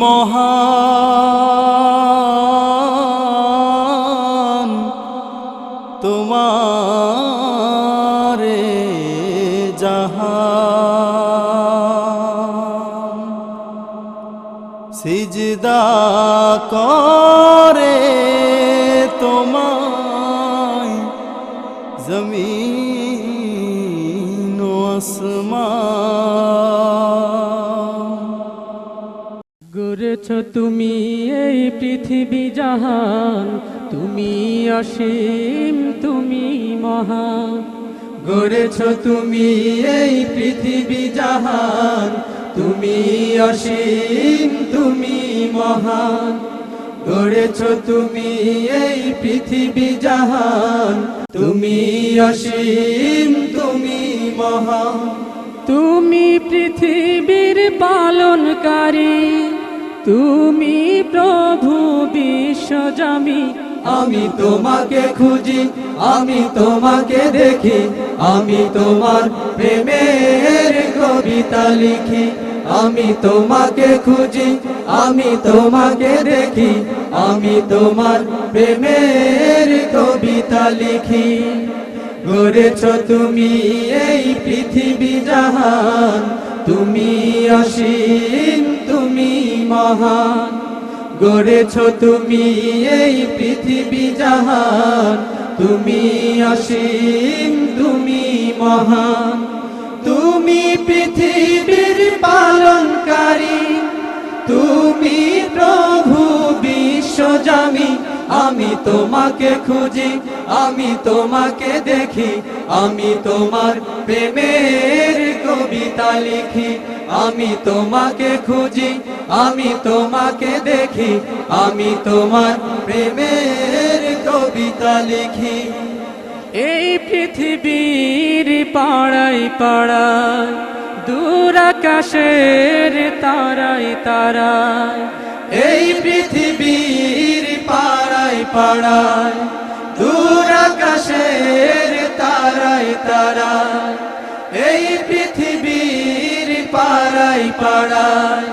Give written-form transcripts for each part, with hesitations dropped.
মহান, তোমারে জাহান সিজদা করে তোমায় জমিন ও আসমান। গড়েছ তুমি এই পৃথিবী জাহান, তুমি অসীম তুমি মহান। গড়েছ তুমি এই পৃথিবী জাহান, তুমি অসীম তুমি মহান। গড়েছ তুমি এই পৃথিবী জাহান, তুমি অসীম তুমি মহান। তুমি পৃথিবীর পালনকারী, তুমি প্রভু বিশ্বজামি। আমি তোমাকে খুঁজি, আমি তোমাকে দেখি, আমি তোমার প্রেমের কবিতা লিখি। আমি তোমাকে খুঁজি, আমি তোমাকে দেখি, আমি তোমার প্রেমের কবিতা লিখি। গড়েছ তুমি এই পৃথিবী জাহান, তুমি অসীম তুমি মহান। গড়েছ তুমি এই পৃথিবী জাহান, তুমি অসীম তুমি মহান। তুমি পৃথিবীর পালনকারী, তুমি প্রভু বিশ্বজামি। আমি তোমাকে খুঁজি, আমি তোমাকে দেখি, আমি তোমার প্রেমের কবিতা লিখি। আমি তোমাকে খুঁজি, আমি তোমাকে দেখি, আমি তোমার প্রেমের কবিতা লিখি। এই পৃথিবীর পাড়ায় পাড়ায়, দূর আকাশের তারায় তারায়। এই পৃথিবীর পাড়ায় পাড়ায়, দূর আকাশের তারায় তারায়। এই পৃথিবীর পাড়ায় পাড়ায়,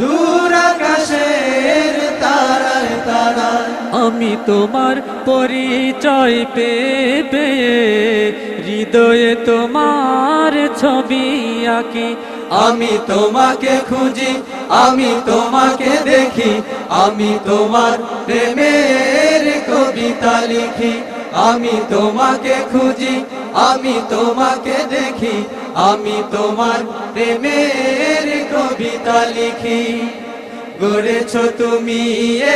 দূর আকাশের তারায় তারায়। আমি তোমার পরিচয় পেয়ে পেয়ে, হৃদয়ে তোমার ছবি আঁকি। আমি তোমাকে খুঁজি, আমি তোমাকে দেখি, আমি তোমার প্রেমের কবিতা লিখি। আমি তোমাকে খুঁজি, আমি তোমাকে দেখি, আমি তোমার প্রেমের কবিতা লিখি। গড়েছ তুমি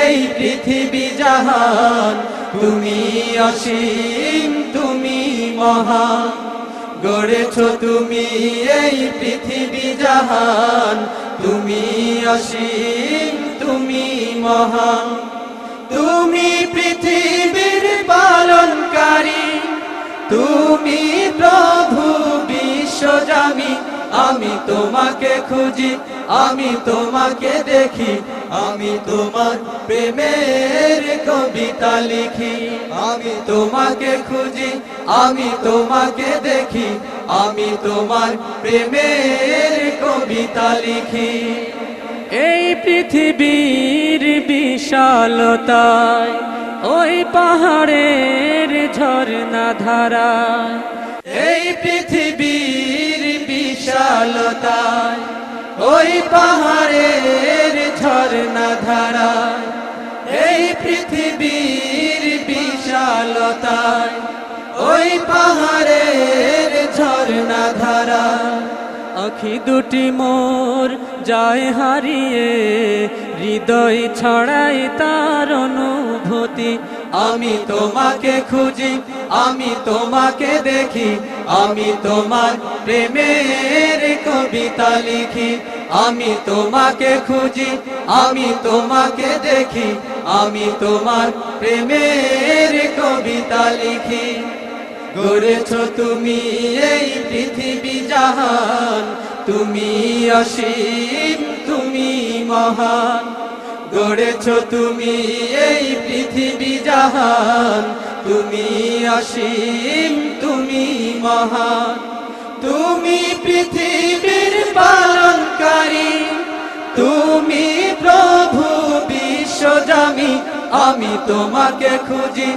এই পৃথিবী জাহান, তুমি অসীম তুমি মহান। গড়েছ তুমি এই পৃথিবী জাহান, তুমি অসীম তুমি মহান। তুমি পৃথিবীর পালনকারী, তুমি প্রভু বিশ্বজামি। আমি তোমাকে খুঁজি, আমি তোমাকে দেখি, আমি তোমার প্রেমের কবিতা লিখি। আমি তোমাকে খুঁজি, আমি তোমাকে দেখি, আমি তোমার প্রেমের কবিতা লিখি। এই পৃথিবীর বিশালতায়, ওই পাহাড়ের ঝর্ণা ধারায়। এই পৃথিবীর বিশালতায়, ওই পাহাড়ের ঝর্ণা ধারায়। এই পৃথিবীর বিশালতায়, ওই পাহাড়ের ঝর্ণা ধারায়। আখি দুটি মোর যায় হারিয়ে, হৃদয় ছড়ায় তার অনুভূতি। আমি তোমাকে খুঁজি, আমি তোমাকে দেখি, আমি তোমার প্রেমের কবিতা লিখি। আমি তোমাকে খুঁজি, আমি তোমাকে দেখি, আমি তোমার প্রেমের কবিতা লিখি। গড়েছ তুমি এই পৃথিবী জাহান, তুমি অসীম তুমি মহান। গড়েছ তুমি এই পৃথিবী জাহান, তুমি অসীম তুমি মহান। তুমি পৃথিবীর পালনকারী, তুমি আমি তোমাকে খুঁজি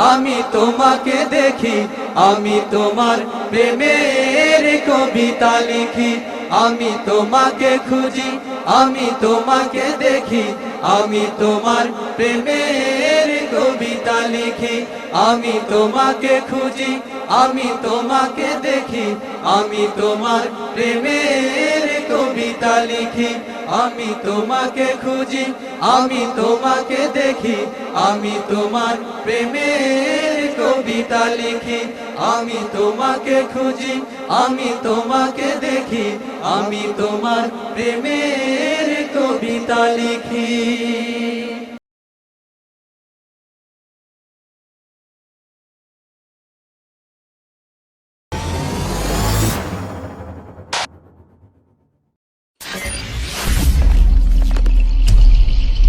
আমি তোমাকে দেখি আমি তোমার প্রেমের কবিতা লিখি আমি তোমাকে খুঁজি আমি তোমাকে দেখি আমি তোমার প্রেমের কবিতা লিখি আমি তোমাকে খুঁজি আমি তোমাকে দেখি আমি তোমার প্রেমের কবিতা লিখি আমি তোমাকে খুঁজি আমি তোমাকে দেখি আমি তোমার প্রেমের কবিতা লিখি আমি তোমাকে খুঁজি আমি তোমাকে দেখি আমি তোমার প্রেমের কবিতা লিখি।